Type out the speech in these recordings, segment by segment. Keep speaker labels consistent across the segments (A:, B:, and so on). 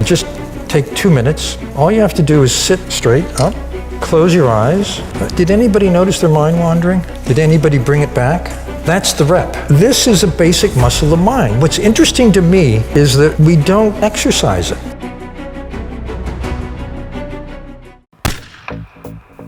A: Just take 2 minutes. All you have to do is sit straight up, close your eyes. Did anybody notice their mind wandering? Did anybody bring it back? That's the rep. This is a basic muscle of mind. What's interesting to me is that we don't exercise it.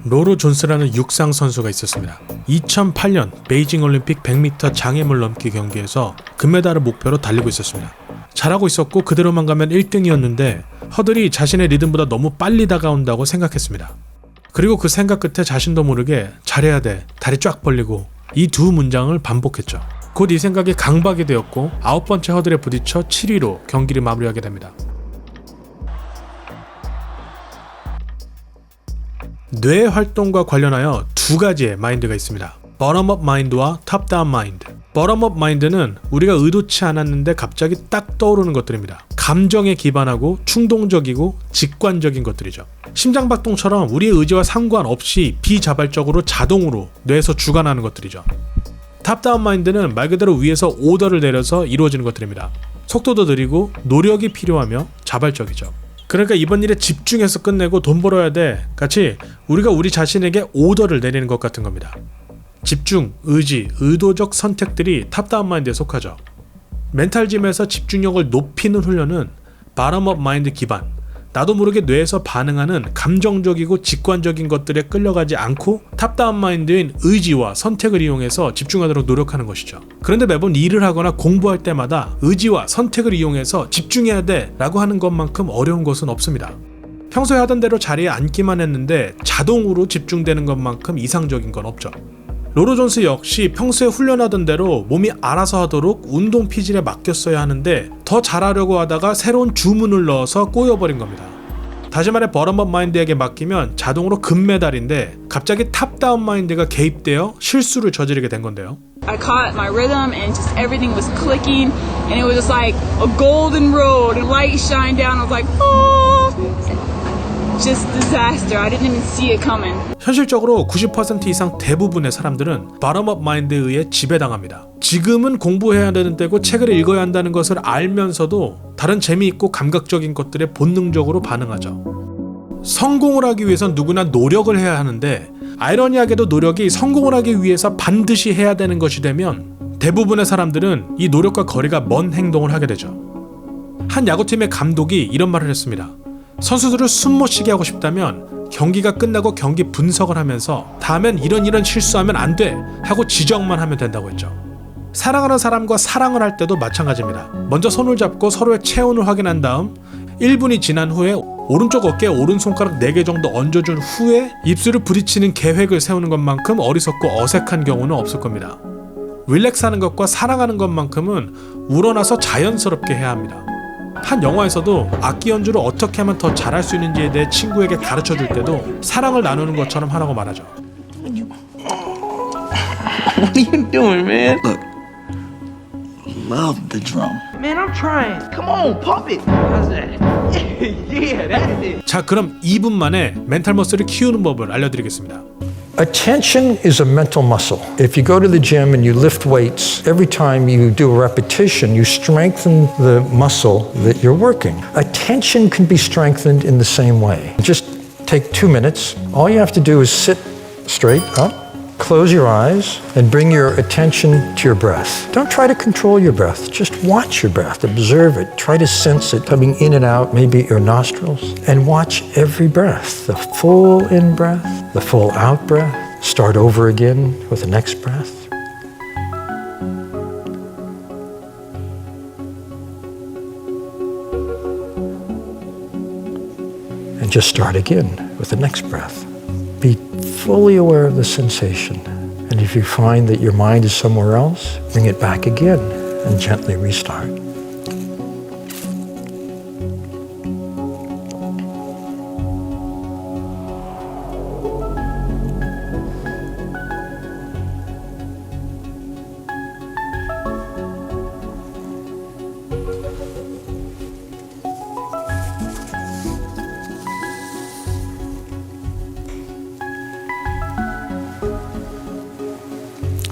B: 로로 존스라는 육상 선수가 있었습니다. 2008년 베이징 올림픽 100m 장애물 넘기 경기에서 금메달을 목표로 달리고 있었습니다. 잘하고 있었고 그대로만 가면 1등이었는데 허들이 자신의 리듬보다 너무 빨리 다가온다고 생각했습니다. 그리고 그 생각 끝에 자신도 모르게 잘해야 돼, 다리 쫙 벌리고 이 두 문장을 반복했죠. 곧 이 생각이 강박이 되었고 9번째 허들에 부딪혀 7위로 경기를 마무리하게 됩니다. 뇌 활동과 관련하여 두 가지의 마인드가 있습니다. bottom-up mind와 top-down mind. bottom-up mind는 우리가 의도치 않았는데 갑자기 딱 떠오르는 것들입니다. 감정에 기반하고 충동적이고 직관적인 것들이죠. 심장박동처럼 우리의 의지와 상관없이 비자발적으로 자동으로 뇌에서 주관하는 것들이죠. top-down mind는 말 그대로 위에서 오더를 내려서 이루어지는 것들입니다. 속도도 느리고 노력이 필요하며 자발적이죠. 그러니까 이번 일에 집중해서 끝내고 돈 벌어야 돼 같이 우리가 우리 자신에게 오더를 내리는 것 같은 겁니다. 집중, 의지, 의도적 선택들이 탑다운 마인드에 속하죠. 멘탈짐에서 집중력을 높이는 훈련은 바텀업 마인드 기반, 나도 모르게 뇌에서 반응하는 감정적이고 직관적인 것들에 끌려가지 않고 탑다운 마인드인 의지와 선택을 이용해서 집중하도록 노력하는 것이죠. 그런데 매번 일을 하거나 공부할 때마다 의지와 선택을 이용해서 집중해야 돼 라고 하는 것만큼 어려운 것은 없습니다. 평소에 하던 대로 자리에 앉기만 했는데 자동으로 집중되는 것만큼 이상적인 건 없죠. 로로 존스 역시 평소에 훈련하던 대로 몸이 알아서 하도록 운동 피질에 맡겼어야 하는데 더 잘하려고 하다가 새로운 주문을 넣어서 꼬여버린 겁니다. 다시 말해 버텀업 마인드에게 맡기면 자동으로 금메달인데 갑자기 탑다운 마인드가 개입되어 실수를 저지르게 된 건데요.
C: I caught my rhythm and just everything was clicking and it was just like a golden road and light shined down. I was like, oh! Just disaster. I didn't even see it coming.
B: 현실적으로 90% 이상 대부분의 사람들은 bottom-up 마인드에 의해 지배당합니다. 지금은 공부해야 되는 때고 책을 읽어야 한다는 것을 알면서도 다른 재미있고 감각적인 것들에 본능적으로 반응하죠. 성공을 하기 위해선 누구나 노력을 해야 하는데 아이러니하게도 노력이 성공을 하기 위해서 반드시 해야 되는 것이 되면 대부분의 사람들은 이 노력과 거리가 먼 행동을 하게 되죠. 한 야구팀의 감독이 이런 말을 했습니다. 선수들을 숨 못 쉬게 하고 싶다면 경기가 끝나고 경기 분석을 하면서 다음엔 이런 실수하면 안 돼 하고 지적만 하면 된다고 했죠. 사랑하는 사람과 사랑을 할 때도 마찬가지입니다. 먼저 손을 잡고 서로의 체온을 확인한 다음 1분이 지난 후에 오른쪽 어깨에 오른손가락 4개 정도 얹어준 후에 입술을 부딪히는 계획을 세우는 것만큼 어리석고 어색한 경우는 없을 겁니다. 릴렉스하는 것과 사랑하는 것만큼은 우러나서 자연스럽게 해야 합니다. 한 영화에서도 악기 연주를 어떻게 하면 더 잘할 수 있는지에 대해 친구에게 가르쳐줄 때도 사랑을 나누는 것처럼 하라고 말하죠.
D: What are you doing, man? Look, love the drum. Man, I'm trying. Come on, pop it. How's that? Yeah, that's it.
B: 자, 그럼 2분 만에 멘탈 머슬을 키우는 법을 알려드리겠습니다.
A: Attention is a mental muscle. If you go to the gym and you lift weights, every time you do a repetition, you strengthen the muscle that you're working. Attention can be strengthened in the same way. Just take 2 minutes. All you have to do is sit straight up, close your eyes, and bring your attention to your breath. Don't try to control your breath. Just watch your breath. Observe it. Try to sense it coming in and out, maybe your nostrils, and watch every breath. The full in breath, the full out breath. Start over again with the next breath. And just start again with the next breath. Be fully aware of the sensation. And if you find that your mind is somewhere else, bring it back again and gently restart.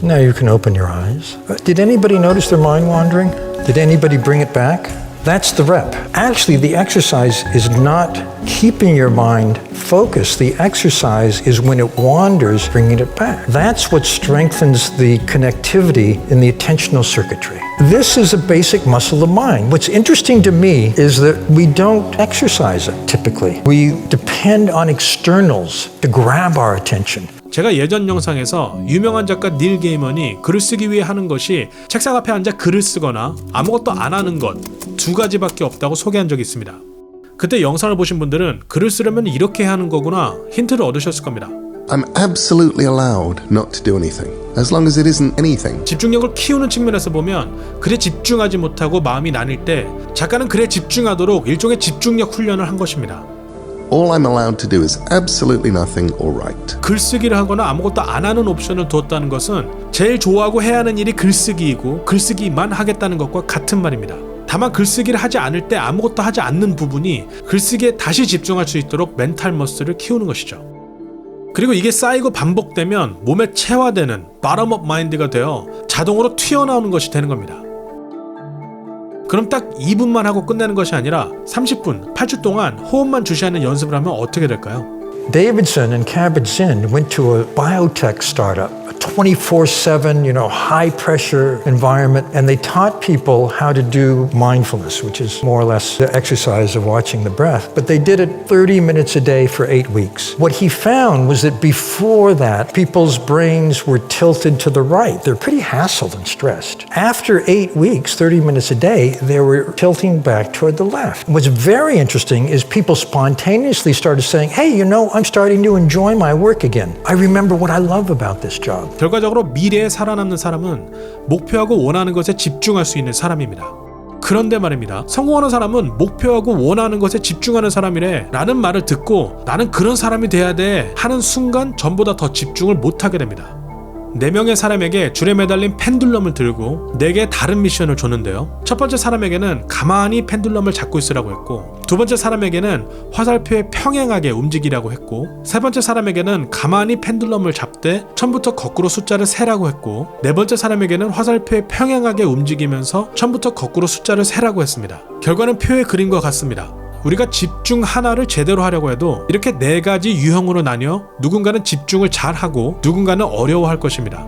A: Now you can open your eyes. Did anybody notice their mind wandering? Did anybody bring it back? That's the rep. Actually, the exercise is not keeping your mind focused. The exercise is when it wanders, bringing it back. That's what strengthens the connectivity in the attentional circuitry. This is a basic muscle of mind. What's interesting to me is that we don't exercise it typically. We depend on externals to grab our attention.
B: 제가 예전 영상에서 유명한 작가 닐 게이먼이 글을 쓰기 위해 하는 것이 책상 앞에 앉아 글을 쓰거나 아무것도 안 하는 것 두 가지밖에 없다고 소개한 적이 있습니다. 그때 영상을 보신 분들은 글을 쓰려면 이렇게 해야 하는 거구나 힌트를 얻으셨을 겁니다.
E: I'm absolutely allowed not to do anything, as long as it isn't anything.
B: 집중력을 키우는 측면에서 보면 글에 집중하지 못하고 마음이 나뉠 때 작가는 글에 집중하도록 일종의 집중력 훈련을 한 것입니다.
E: All I'm allowed to do is absolutely nothing or write.
B: 글쓰기를 하거나 아무것도 안 하는 옵션을 두었다는 것은 제일 좋아하고 해야 하는 일이 글쓰기이고 글쓰기만 하겠다는 것과 같은 말입니다. 다만 글쓰기를 하지 않을 때 아무것도 하지 않는 부분이 글쓰기에 다시 집중할 수 있도록 멘탈 머슬을 키우는 것이죠. 그리고 이게 쌓이고 반복되면 몸에 체화되는 bottom-up mind가 되어 자동으로 튀어나오는 것이 되는 겁니다. 그럼 딱 2분만 하고 끝내는 것이 아니라 30분, 8주 동안 호흡만 주시하는 연습을 하면 어떻게 될까요?
A: Davidson and Kabat-Zinn went to a biotech startup, a 24/7, high pressure environment, and they taught people how to do mindfulness, which is more or less the exercise of watching the breath. But they did it 30 minutes a day for 8 weeks. What he found was that before that, people's brains were tilted to the right. They're pretty hassled and stressed. After 8 weeks, 30 minutes a day, they were tilting back toward the left. What's very interesting is people spontaneously started saying, hey, I'm starting to enjoy my work again. I remember what I love about this job.
B: 결과적으로 미래에 살아남는 사람은 목표하고 원하는 것에 집중할 수 있는 사람입니다. 그런데 말입니다. 성공하는 사람은 목표하고 원하는 것에 집중하는 사람이래 라는 말을 듣고 나는 그런 사람이 돼야 돼 하는 순간 전보다 더 집중을 못하게 됩니다. 4명의 사람에게 줄에 매달린 펜듈럼을 들고 4개의 다른 미션을 줬는데요. 첫 번째 사람에게는 가만히 펜듈럼을 잡고 있으라고 했고, 두 번째 사람에게는 화살표에 평행하게 움직이라고 했고, 세 번째 사람에게는 가만히 펜듈럼을 잡되 처음부터 거꾸로 숫자를 세라고 했고, 네 번째 사람에게는 화살표에 평행하게 움직이면서 처음부터 거꾸로 숫자를 세라고 했습니다. 결과는 표의 그림과 같습니다. 우리가 집중 하나를 제대로 하려고 해도 이렇게 4가지 유형으로 나뉘어 누군가는 집중을 잘하고 누군가는 어려워할 것입니다.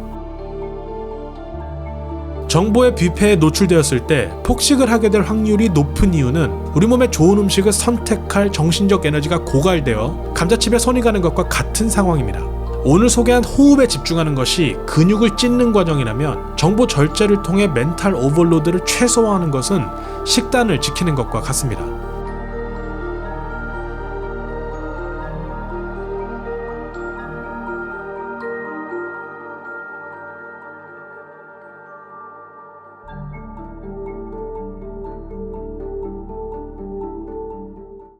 B: 정보의 뷔페에 노출되었을 때 폭식을 하게 될 확률이 높은 이유는 우리 몸에 좋은 음식을 선택할 정신적 에너지가 고갈되어 감자칩에 손이 가는 것과 같은 상황입니다. 오늘 소개한 호흡에 집중하는 것이 근육을 찢는 과정이라면 정보 절제를 통해 멘탈 오버로드를 최소화하는 것은 식단을 지키는 것과 같습니다.